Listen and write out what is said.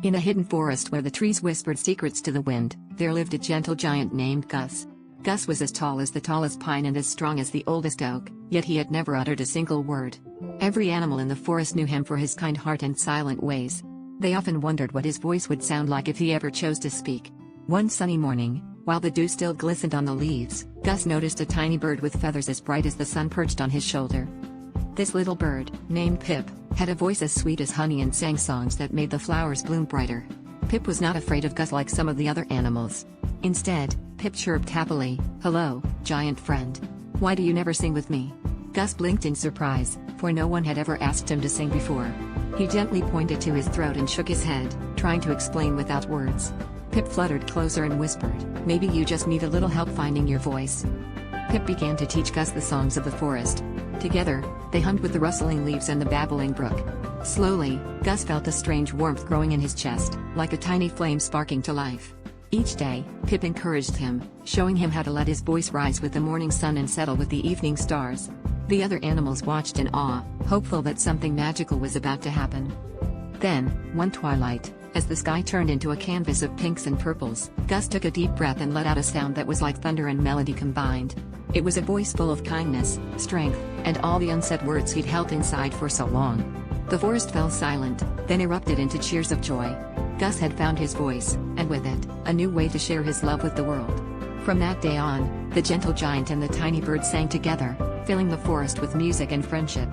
In a hidden forest where the trees whispered secrets to the wind, there lived a gentle giant named Gus. Gus was as tall as the tallest pine and as strong as the oldest oak, yet he had never uttered a single word. Every animal in the forest knew him for his kind heart and silent ways. They often wondered what his voice would sound like if he ever chose to speak. One sunny morning, while the dew still glistened on the leaves, Gus noticed a tiny bird with feathers as bright as the sun perched on his shoulder. This little bird, named Pip, had a voice as sweet as honey and sang songs that made the flowers bloom brighter. Pip was not afraid of Gus like some of the other animals. Instead, Pip chirped happily, "Hello, giant friend. Why do you never sing with me?" Gus blinked in surprise, for no one had ever asked him to sing before. He gently pointed to his throat and shook his head, trying to explain without words. Pip fluttered closer and whispered, "Maybe you just need a little help finding your voice." Pip began to teach Gus the songs of the forest. Together, they hummed with the rustling leaves and the babbling brook. Slowly, Gus felt a strange warmth growing in his chest, like a tiny flame sparking to life. Each day, Pip encouraged him, showing him how to let his voice rise with the morning sun and settle with the evening stars. The other animals watched in awe, hopeful that something magical was about to happen. Then, one twilight, as the sky turned into a canvas of pinks and purples, Gus took a deep breath and let out a sound that was like thunder and melody combined. It was a voice full of kindness, strength, and all the unsaid words he'd held inside for so long. The forest fell silent, then erupted into cheers of joy. Gus had found his voice, and with it, a new way to share his love with the world. From that day on, the gentle giant and the tiny bird sang together, filling the forest with music and friendship.